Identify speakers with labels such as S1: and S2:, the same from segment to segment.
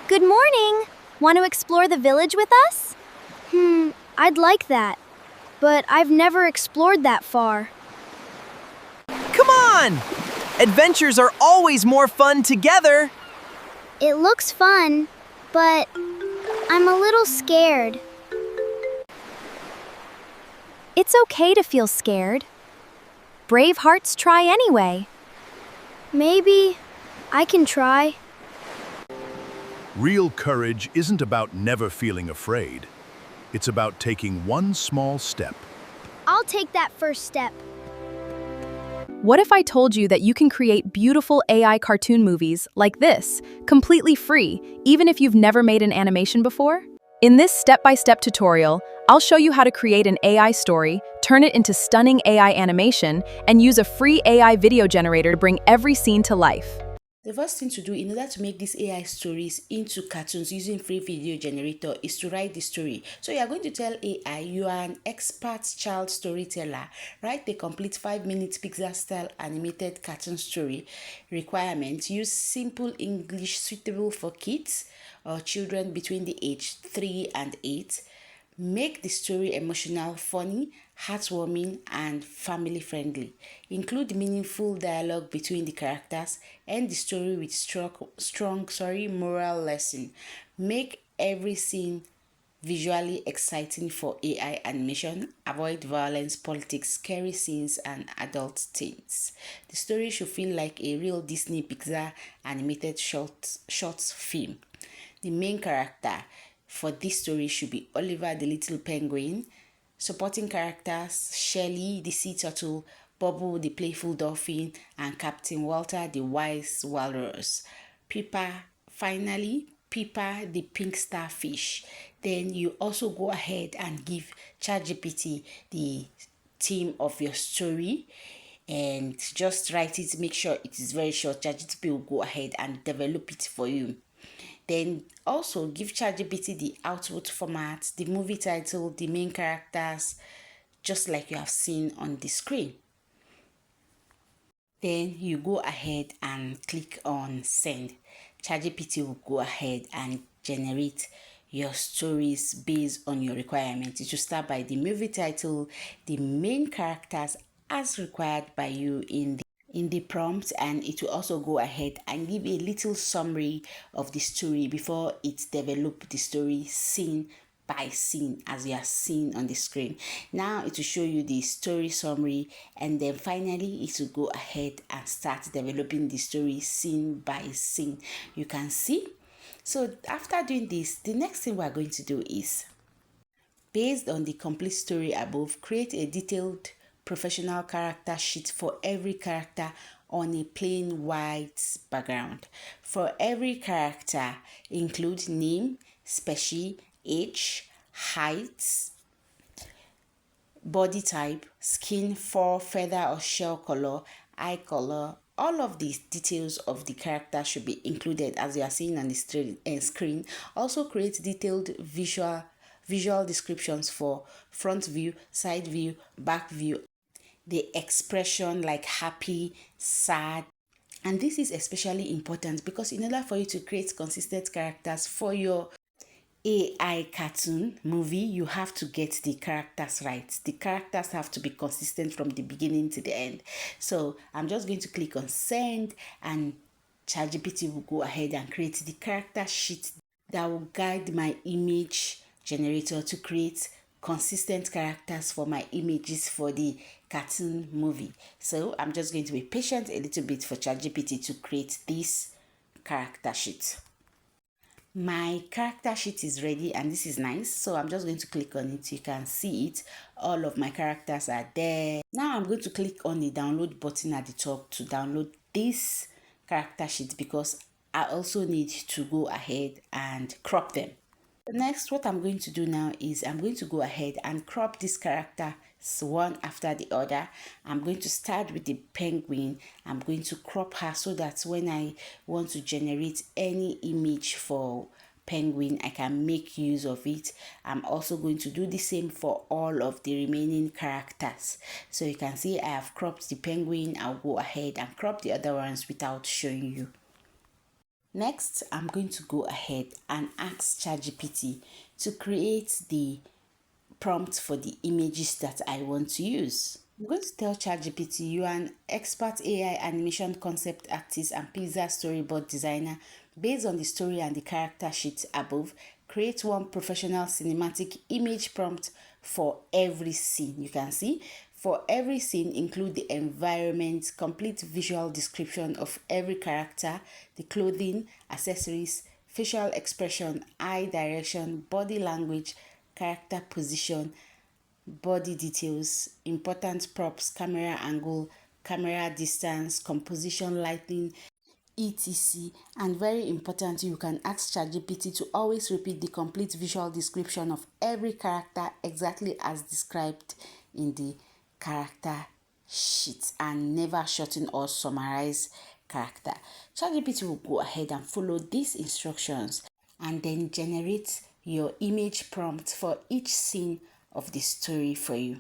S1: Good morning! Want to explore the village with us? I'd like that, but I've never explored that far.
S2: Come on! Adventures are always more fun together!
S1: It looks fun, but I'm a little scared. It's okay to feel scared. Brave hearts try anyway. Maybe I can try.
S3: Real courage isn't about never feeling afraid. It's about taking one small step.
S1: I'll take that first step.
S4: What if I told you that you can create beautiful AI cartoon movies like this, completely free, even if you've never made an animation before? In this step-by-step tutorial, I'll show you how to create an AI story, turn it into stunning AI animation, and use a free AI video generator to bring every scene to life.
S5: The first thing to do in order to make these AI stories into cartoons using free video generator is to write the story. So you are going to tell AI you are an expert child storyteller. Write a complete 5-minute Pixar-style animated cartoon story. Requirements: use simple English suitable for kids or children between the age 3 and 8. Make the story emotional, funny, heartwarming, and family-friendly. Include meaningful dialogue between the characters. End the story with strong moral lesson. Make every scene visually exciting for AI animation. Avoid violence, politics, scary scenes, and adult themes. The story should feel like a real Disney Pixar animated short film. The main character for this story should be Oliver the Little Penguin. Supporting characters: Shelley the Sea Turtle, Bubble the Playful Dolphin, and Captain Walter the Wise Walrus. Pippa the Pink Starfish. Then you also go ahead and give ChatGPT the theme of your story and just write it. Make sure it is very short. ChatGPT will go ahead and develop it for you. Then also give ChatGPT the output format, the movie title, the main characters, just like you have seen on the screen. Then you go ahead and click on send. ChatGPT will go ahead and generate your stories based on your requirements. It will start by the movie title, the main characters as required by you in the prompt, and it will also go ahead and give a little summary of the story before it develops the story scene by scene as you are seeing on the screen. Now it will show you the story summary, and then finally it will go ahead and start developing the story scene by scene. You can see. So after doing this, the next thing we are going to do is, based on the complete story above, create a detailed professional character sheet for every character on a plain white background. For every character, include name, species, age, height, body type, skin, fur, feather or shell color, eye color. All of these details of the character should be included as you are seeing on the screen. Also create detailed visual descriptions for front view, side view, back view, the expression like happy, sad. And this is especially important because in order for you to create consistent characters for your AI cartoon movie, you have to get the characters right. The characters have to be consistent from the beginning to the end. So I'm just going to click on send, and ChatGPT will go ahead and create the character sheet that will guide my image generator to create consistent characters for my images for the cartoon movie. So I'm just going to be patient a little bit for ChatGPT to create this character sheet. My character sheet is ready and this is nice, so I'm just going to click on it. You can see it. All of my characters are there. Now I'm going to click on the download button at the top to download this character sheet because I also need to go ahead and crop them. Next, what I'm going to do now is I'm going to go ahead and crop this character one after the other. I'm going to start with the penguin. I'm going to crop her so that when I want to generate any image for penguin, I can make use of it. I'm also going to do the same for all of the remaining characters. So you can see I have cropped the penguin. I'll go ahead and crop the other ones without showing you. Next, I'm going to go ahead and ask ChatGPT to create the prompt for the images that I want to use. I'm going to tell ChatGPT, you are an expert AI animation concept artist and Pixar storyboard designer. Based on the story and the character sheet above, create one professional cinematic image prompt for every scene. You can see, for every scene, include the environment, complete visual description of every character, the clothing, accessories, facial expression, eye direction, body language, character position, body details, important props, camera angle, camera distance, composition, lighting, etc. And very important, you can ask ChatGPT to always repeat the complete visual description of every character exactly as described in the character sheet and never shorten or summarize character. ChatGPT will go ahead and follow these instructions and then generate your image prompt for each scene of the story for you.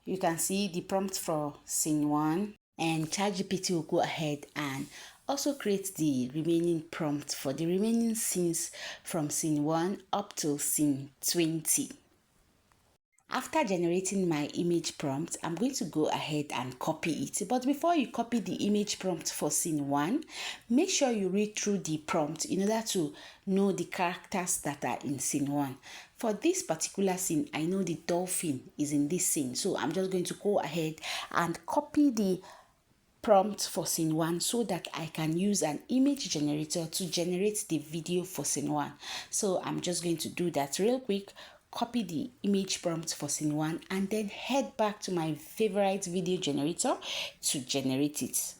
S5: You can see the prompt for scene 1, and ChatGPT will go ahead and also create the remaining prompt for the remaining scenes from scene 1 up to scene 20. After generating my image prompt, I'm going to go ahead and copy it. But before you copy the image prompt for scene 1, make sure you read through the prompt in order to know the characters that are in scene 1. For this particular scene, I know the dolphin is in this scene. So I'm just going to go ahead and copy the prompt for scene 1 so that I can use an image generator to generate the video for scene 1. So I'm just going to do that real quick. Copy the image prompt for scene 1 and then head back to my favorite video generator to generate it.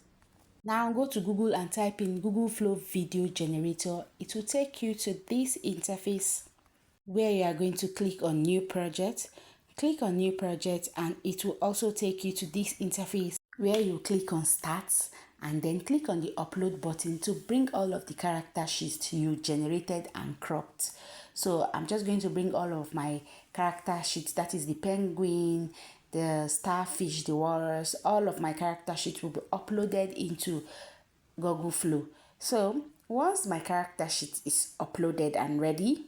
S5: Now go to Google and type in Google Flow Video Generator. It will take you to this interface where you are going to click on New Project. Click on New Project and it will also take you to this interface where you click on Start and then click on the Upload button to bring all of the character sheets you generated and cropped. So I'm just going to bring all of my character sheets, that is the penguin, the starfish, the walrus, all of my character sheets will be uploaded into Google Flow. So once my character sheet is uploaded and ready,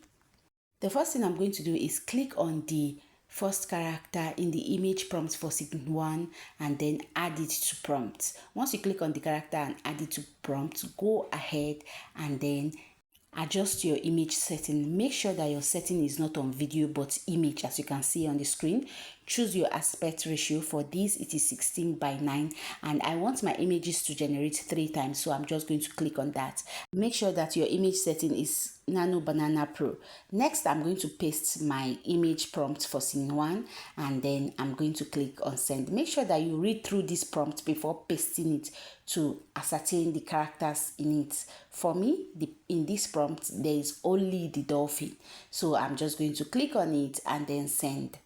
S5: the first thing I'm going to do is click on the first character in the image prompt for scene 1 and then add it to prompt. Once you click on the character and add it to prompt, go ahead and then adjust your image setting. Make sure that your setting is not on video but image, as you can see on the screen. Choose your aspect ratio. For this it is 16:9 and I want my images to generate 3 times, so I'm just going to click on that. Make sure that your image setting is Nano Banana Pro. Next, I'm going to paste my image prompt for scene 1 and then I'm going to click on send. Make sure that you read through this prompt before pasting it to ascertain the characters in it. For me, in this prompt, there is only the dolphin. So I'm just going to click on it and then send.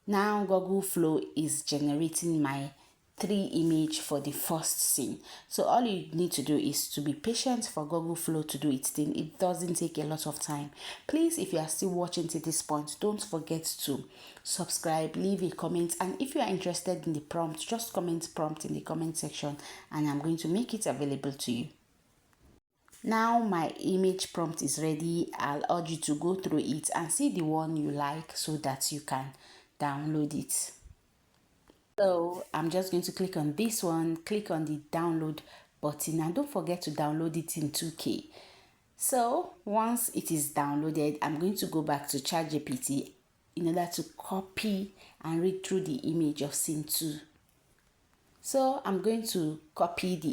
S5: Now Google Flow is generating my 3 image for the first scene. So all you need to do is to be patient for Google Flow to do its thing. It doesn't take a lot of time. Please, if you are still watching to this point, don't forget to subscribe, leave a comment, and if you are interested in the prompt, just comment prompt in the comment section and I'm going to make it available to you. Now my image prompt is ready. I'll urge you to go through it and see the one you like so that you can download it. So I'm just going to click on this one, click on the download button, and don't forget to download it in 2K. So once it is downloaded, I'm going to go back to ChatGPT in order to copy and read through the image of scene 2. So I'm going to copy the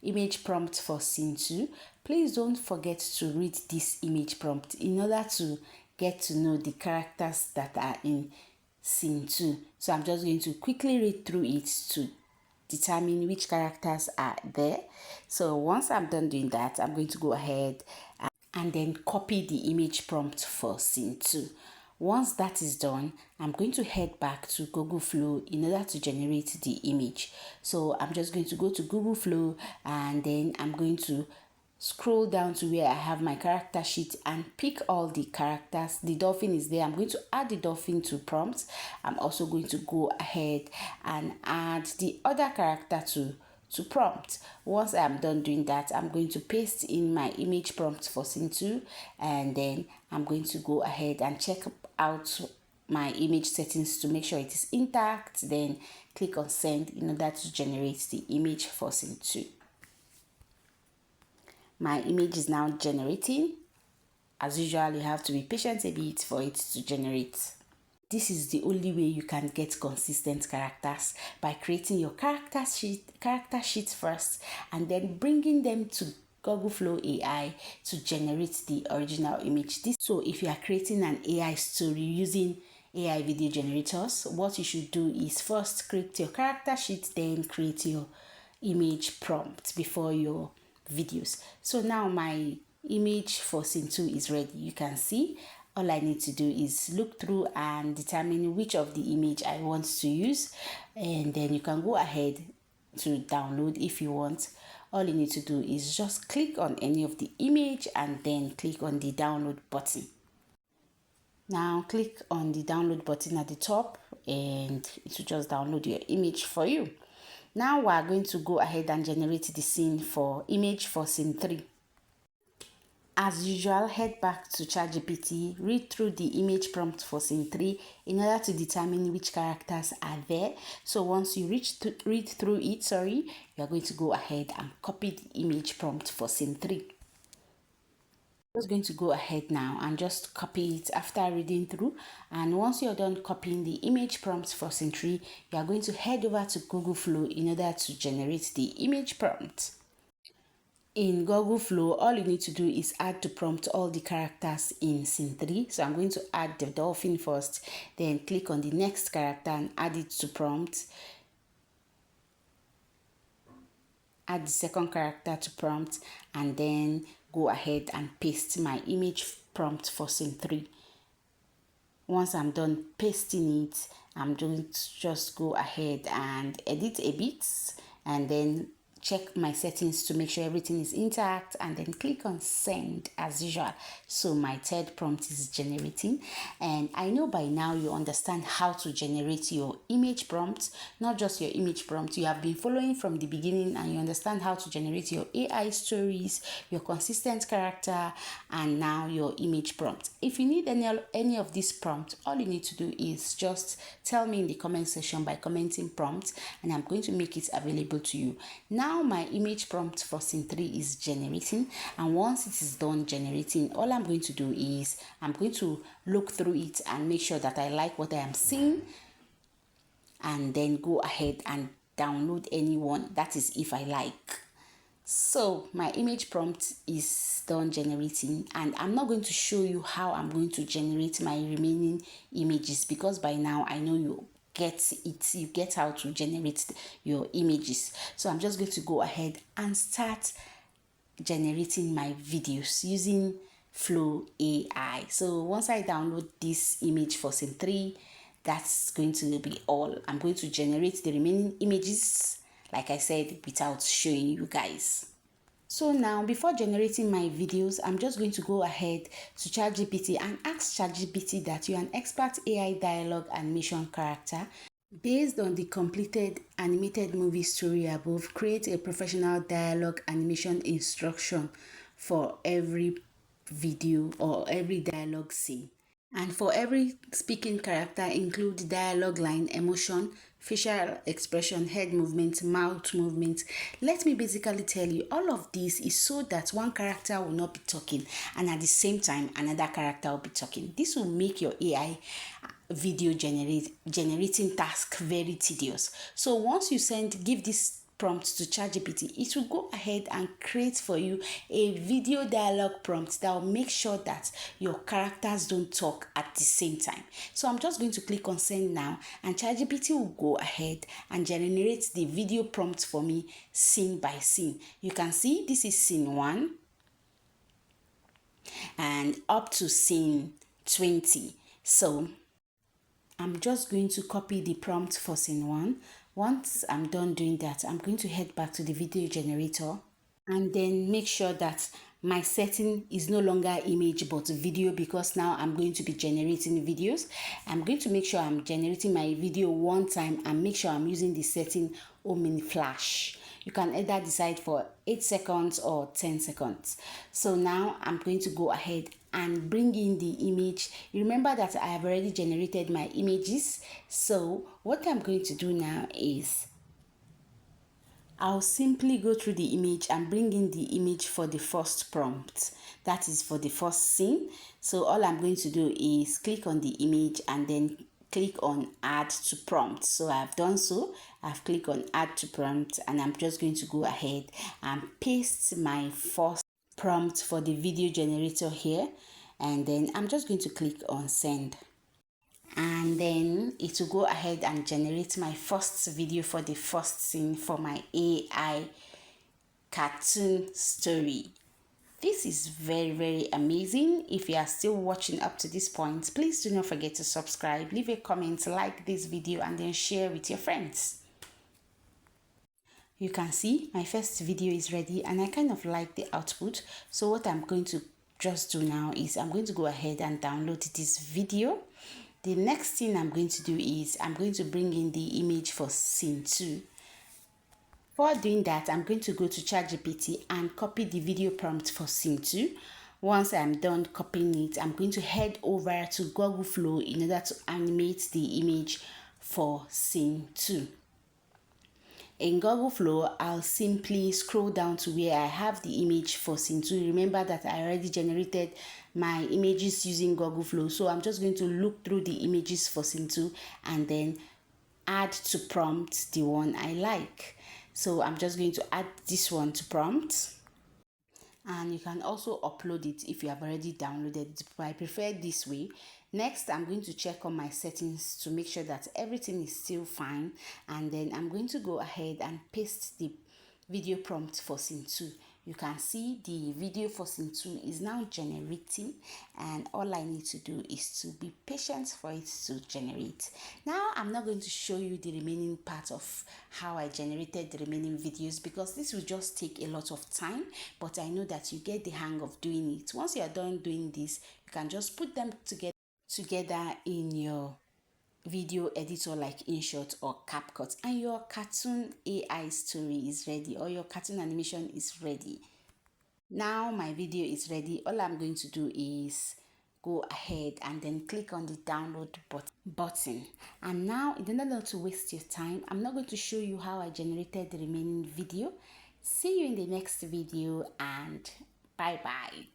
S5: image prompt for scene 2. Please don't forget to read this image prompt in order to get to know the characters that are in scene 2. So I'm just going to quickly read through it to determine which characters are there. So once I'm done doing that, I'm going to go ahead and then copy the image prompt for scene 2. Once that is done, I'm going to head back to Google Flow in order to generate the image. So I'm just going to go to Google Flow and then I'm going to scroll down to where I have my character sheet and pick all the characters. The dolphin is there. I'm going to add the dolphin to prompt. I'm also going to go ahead and add the other character to to prompt. Once I'm done doing that, I'm going to paste in my image prompt for scene 2, and then I'm going to go ahead and check out my image settings to make sure it is intact, then click on send in order to generate the image for scene 2. My image is now generating. As usual, you have to be patient a bit for it to generate. This is the only way you can get consistent characters, by creating your character sheet first and then bringing them to Google Flow AI to generate the original image. So if you are creating an AI story using AI video generators, what you should do is first create your character sheet, then create your image prompt before your videos. So now my image for scene 2 is ready. You can see all I need to do is look through and determine which of the image I want to use, and then you can go ahead to download if you want. All you need to do is just click on any of the image and then click on the download button. Now click on the download button at the top and it will just download your image for you. Now we are going to go ahead and generate the image for scene 3. As usual, head back to ChatGPT, read through the image prompt for scene 3 in order to determine which characters are there. So once you read through it, you are going to go ahead and copy the image prompt for scene 3. I'm just going to go ahead now and just copy it after reading through. And once you're done copying the image prompt for scene 3, you are going to head over to Google Flow in order to generate the image prompt. In Google Flow, all you need to do is add to prompt all the characters in scene 3. So I'm going to add the dolphin first, then click on the next character and add it to prompt. Add the second character to prompt, and then go ahead and paste my image prompt for scene 3. Once I'm done pasting it, I'm going to just go ahead and edit a bit and then check my settings to make sure everything is intact, and then click on send as usual. So my third prompt is generating, and I know by now you understand how to generate your image prompt. Not just your image prompt, you have been following from the beginning and you understand how to generate your AI stories, your consistent character, and now your image prompt. If you need any of this prompt, all you need to do is just tell me in the comment section by commenting prompt, and I'm going to make it available to you. Now my image prompt for scene 3 is generating, and once it is done generating, all I'm going to do is I'm going to look through it and make sure that I like what I am seeing, and then go ahead and download any one, that is if I like. So my image prompt is done generating, and I'm not going to show you how I'm going to generate my remaining images, because by now I know you get how to generate your images. So I'm just going to go ahead and start generating my videos using Flow AI. So once I download this image for scene 3, that's going to be all. I'm going to generate the remaining images, like I said, without showing you guys. So now, before generating my videos, I'm just going to go ahead to ChatGPT and ask ChatGPT that you're an expert AI dialogue animation character. Based on the completed animated movie story above, create a professional dialogue animation instruction for every video or every dialogue scene. And for every speaking character, include dialogue line, emotion, facial expression, head movement, mouth movement. Let me basically tell you, all of this is so that one character will not be talking and at the same time another character will be talking. This will make your AI video generating task very tedious. So once you give this prompt to ChatGPT, it will go ahead and create for you a video dialogue prompt that will make sure that your characters don't talk at the same time. So I'm just going to click on send now, and ChatGPT will go ahead and generate the video prompt for me scene by scene. You can see this is scene 1 and up to scene 20. So I'm just going to copy the prompt for scene 1. Once I'm done doing that, I'm going to head back to the video generator and then make sure that my setting is no longer image but video, because now I'm going to be generating videos. I'm going to make sure I'm generating my video one time and make sure I'm using the setting Home in Flash. You can either decide for 8 seconds or 10 seconds. So now I'm going to go ahead and bring in the image. Remember that I have already generated my images. So what I'm going to do now is I'll simply go through the image and bring in the image for the first prompt. That is for the first scene. So all I'm going to do is click on the image and then click on add to prompt. So I've done so. I've clicked on add to prompt and I'm just going to go ahead and paste my first prompt for the video generator here. And then I'm just going to click on send. And then it will go ahead and generate my first video for the first scene for my AI cartoon story. This is very amazing. If you are still watching up to this point, please do not forget to subscribe, leave a comment, like this video, and then share with your friends. You can see my first video is ready and I kind of like the output. So what I'm going to just do now is I'm going to go ahead and download this video. The next thing I'm going to do is I'm going to bring in the image for scene 2. For doing that, I'm going to go to ChatGPT and copy the video prompt for scene 2. Once I'm done copying it, I'm going to head over to Google Flow in order to animate the image for scene 2. In Google Flow, I'll simply scroll down to where I have the image for scene 2. Remember that I already generated my images using Google Flow. So I'm just going to look through the images for scene 2 and then add to prompt the one I like. So I'm just going to add this one to prompt. And you can also upload it if you have already downloaded it, but I prefer this way. Next, I'm going to check on my settings to make sure that everything is still fine, and then I'm going to go ahead and paste the video prompt for scene 2. You can see the video for scene 2 is now generating, and all I need to do is to be patient for it to generate. Now I'm not going to show you the remaining part of how I generated the remaining videos because this will just take a lot of time, but I know that you get the hang of doing it. Once you are done doing this, you can just put them together in your video editor like InShot or CapCut, and your cartoon AI story is ready, or your cartoon animation is ready. Now my video is ready. All I'm going to do is go ahead and then click on the download button. And now, in order not to waste your time, I'm not going to show you how I generated the remaining video. See you in the next video, and bye bye.